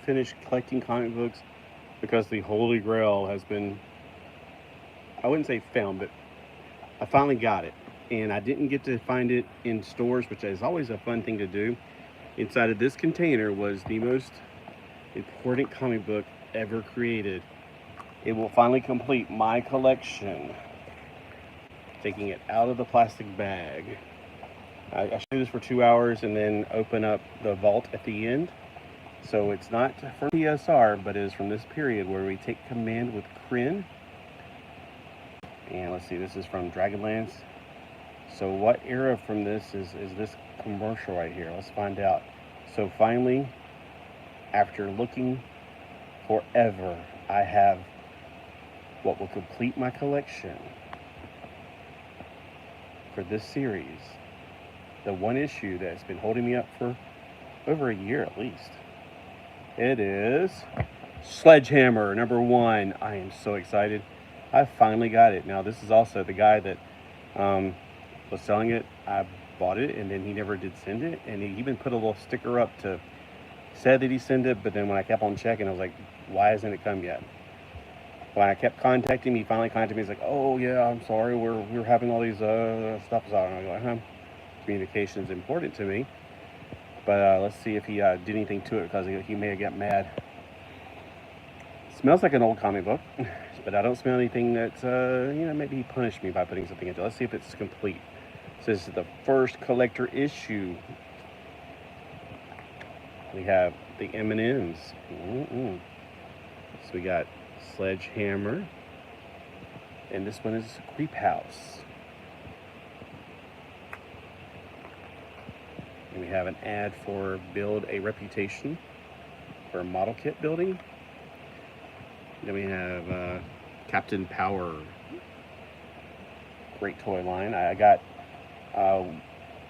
finished collecting comic books because the Holy Grail has been, I wouldn't say found, but I finally got it. And I didn't get to find it in stores, which is always a fun thing to do. Inside of this container was the most important comic book ever created. It will finally complete my collection. Taking it out of the plastic bag. I should do this for 2 hours and then open up the vault at the end. So it's not from PSR, but it is from this period where we take command with Crin. And let's see, this is from Dragonlance. So what era from this is this commercial right here? Let's find out. So finally, after looking forever, I have what will complete my collection for this series. The one issue that's been holding me up for over a year at least. It is Sledgehammer #1. I am so excited. I finally got it. Now this is also the guy that was selling it. I bought it and then he never did send it, and he even put a little sticker up to said that he sent it, but then when I kept on checking, I was like, why hasn't it come yet? When I kept contacting him, he finally contacted me. He's like, oh yeah, I'm sorry, we're having all these stuff out. And I go, communication is important to me, but let's see if he did anything to it, because he may have got mad. Smells like an old comic book, but I don't smell anything that maybe he punished me by putting something into it. Let's see if it's complete. So this is the first collector issue. We have the M&Ms. So we got Sledgehammer, and this one is Creep House. And we have an ad for Build a Reputation for model kit building. Then we have Captain Power. Great toy line. I got,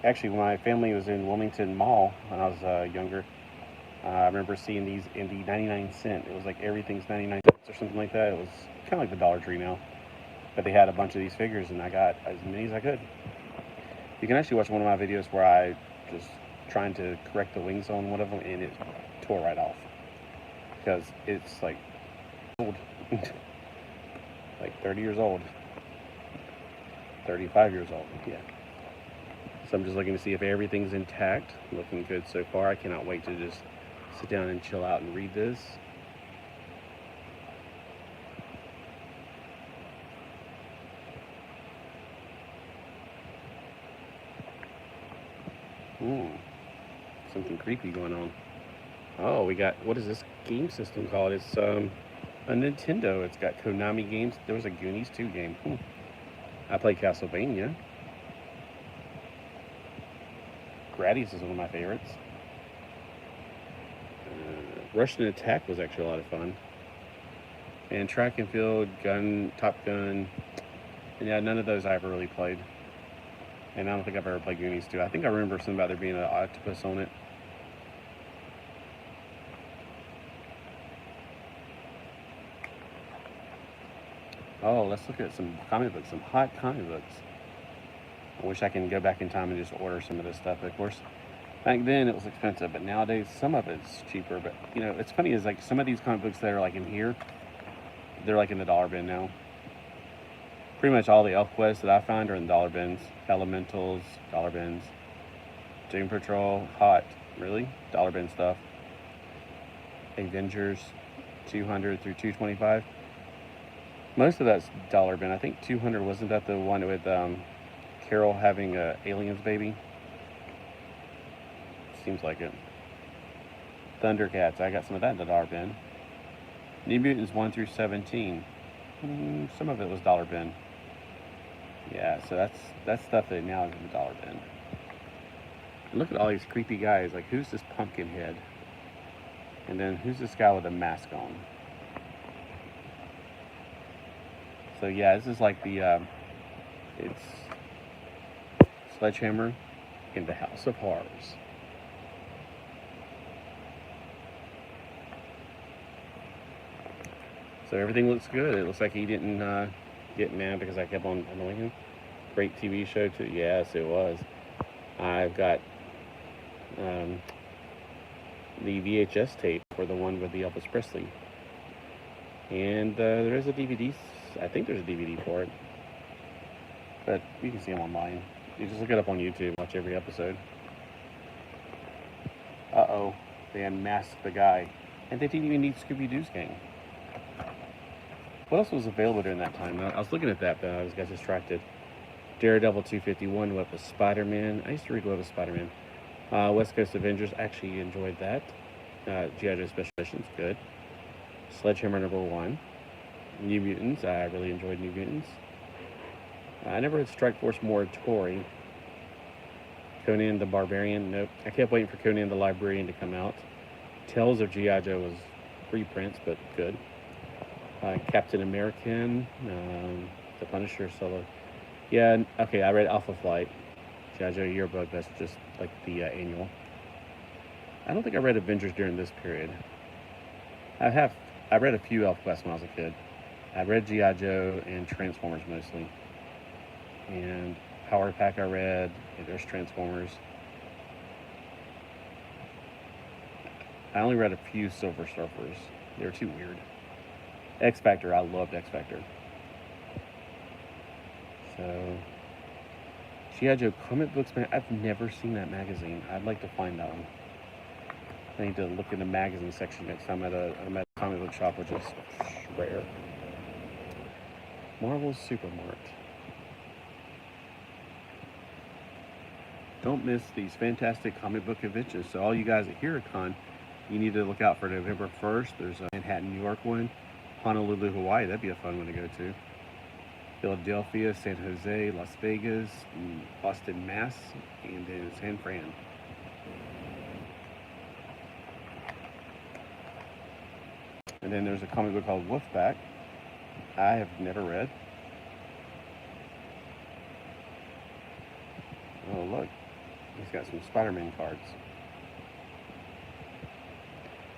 actually when my family was in Wilmington Mall when I was younger, I remember seeing these in the 99-cent. It was like everything's 99 cents or something like that. It was kind of like the Dollar Tree now. But they had a bunch of these figures, and I got as many as I could. You can actually watch one of my videos where I just trying to correct the wings on one of them, and it tore right off. Because it's like old. Like 30 years old. 35 years old, yeah. So I'm just looking to see if everything's intact. Looking good so far. I cannot wait to just sit down and chill out and read this. Something creepy going on. Oh, we got, what is this game system called? It's a Nintendo. It's got Konami games. There was a Goonies 2 game. I played Castlevania. Gradius is one of my favorites. Russian Attack was actually a lot of fun. And Track and Field, Top Gun. And yeah, none of those I ever really played. And I don't think I've ever played Goonies 2. I think I remember something about there being an octopus on it. Oh, let's look at some comic books, some hot comic books. I wish I can go back in time and just order some of this stuff. Of course, back then it was expensive, but nowadays some of it's cheaper. But you know, it's funny is like some of these comic books that are like in here, they're like in the dollar bin now. Pretty much all the ElfQuest that I find are in dollar bins. Elementals, dollar bins. Doom Patrol, hot, really? Dollar bin stuff. Avengers, 200 through 225. Most of that's dollar bin. I think 200, wasn't that the one with Carol having a aliens baby? Seems like it. Thundercats, I got some of that in the dollar bin. New Mutants 1 through 17. Some of it was dollar bin. Yeah, so that's stuff that now is in the dollar bin. And look at all these creepy guys. Like, who's this pumpkin head? And then who's this guy with a mask on? So yeah, this is like the it's Sledgehammer in the House of Horrors. So everything looks good. It looks like he didn't get mad because I kept on annoying him. Great TV show too. Yes, it was. I've got the VHS tape for the one with the Elvis Presley. And there is a DVD. I think there's a DVD for it. But you can see them online. You just look it up on YouTube, watch every episode. Uh-oh, they unmasked the guy. And they didn't even need Scooby-Doo's gang. What else was available during that time? I was looking at that, but I got distracted. Daredevil 251, Web of Spider-Man. I used to read Web of Spider-Man. West Coast Avengers, actually enjoyed that. G.I. Joe Special Missions, good. Sledgehammer #1. New Mutants, I really enjoyed New Mutants. I never had Strike Force Moratori. Conan the Barbarian, nope. I kept waiting for Conan the Librarian to come out. Tales of G.I. Joe was reprints, but good. Captain American, The Punisher solo. Yeah, okay, I read Alpha Flight. G.I. Joe Yearbook, that's just like the annual. I don't think I read Avengers during this period. I read a few Elf Quest when I was a kid. I read G.I. Joe and Transformers mostly. And Power Pack I read, and there's Transformers. I only read a few Silver Surfers. They were too weird. X Factor, I loved X Factor. So, G.I. Joe comic books, man, I've never seen that magazine. I'd like to find that one. I need to look in the magazine section next time I'm at a comic book shop, which is rare. Marvel's Supermart. Don't miss these fantastic comic book conventions. So all you guys at HeroCon, you need to look out for November 1st. There's a Manhattan, New York one. Honolulu, Hawaii, that'd be a fun one to go to. Philadelphia, San Jose, Las Vegas, Boston, Mass, and then San Fran. And then there's a comic book called Wolfpack. I have never read. Oh, look. He's got some Spider-Man cards.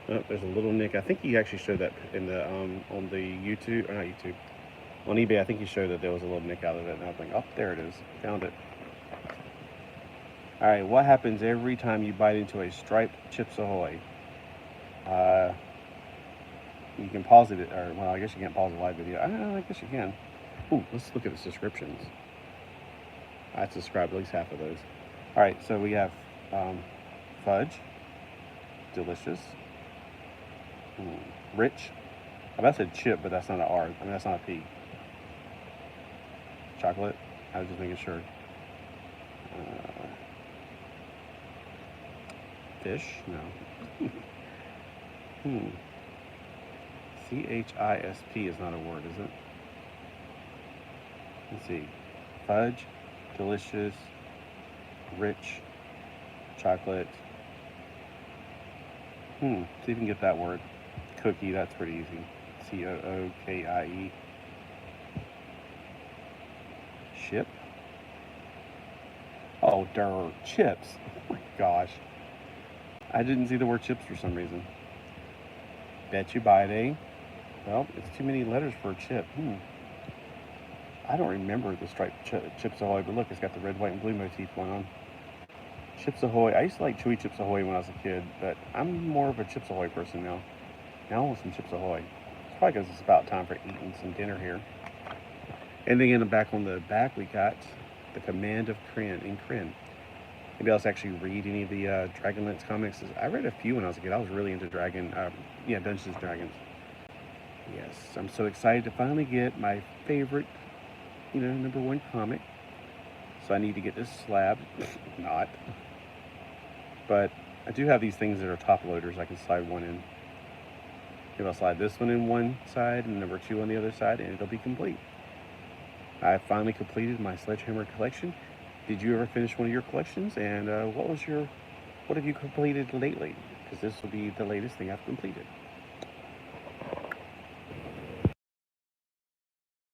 Oh, there's a little Nick. I think he actually showed that in the on the YouTube, or not YouTube, on eBay. I think he showed that there was a little Nick out of it. And I was like, oh, there it is. Found it. All right, what happens every time you bite into a striped Chips Ahoy? You can pause it, or well, I guess you can't pause the live video. I guess you can. Ooh, let's look at the subscriptions. I subscribed at least half of those. All right, so we have fudge, delicious, rich. I about said chip, but that's not an R. I mean, that's not a P. Chocolate. I was just making sure. Fish? No. CHISP is not a word, is it? Let's see. Fudge, delicious, rich, chocolate. See if you can get that word. Cookie, that's pretty easy. COOKIE. Chip. Oh, durr. Chips. Oh my gosh. I didn't see the word chips for some reason. Bet you buy it. Well, it's too many letters for a chip. I don't remember the striped Chips Ahoy, but look, it's got the red, white, and blue motif going on. Chips Ahoy. I used to like chewy Chips Ahoy when I was a kid, but I'm more of a Chips Ahoy person now. Now I want some Chips Ahoy. It's probably because it's about time for eating some dinner here. And then on the back, we got the Command of Kryn in Kryn. Maybe I'll actually read any of the Dragonlance comics. I read a few when I was a kid. I was really into Dungeons & Dragons. Yes, I'm so excited to finally get my favorite, #1 comic. So I need to get this slab. Not. But I do have these things that are top loaders. I can slide one in. Maybe I'll slide this one in one side and #2 on the other side, and it'll be complete. I finally completed my Sledgehammer collection. Did you ever finish one of your collections? And what have you completed lately? Because this will be the latest thing I've completed.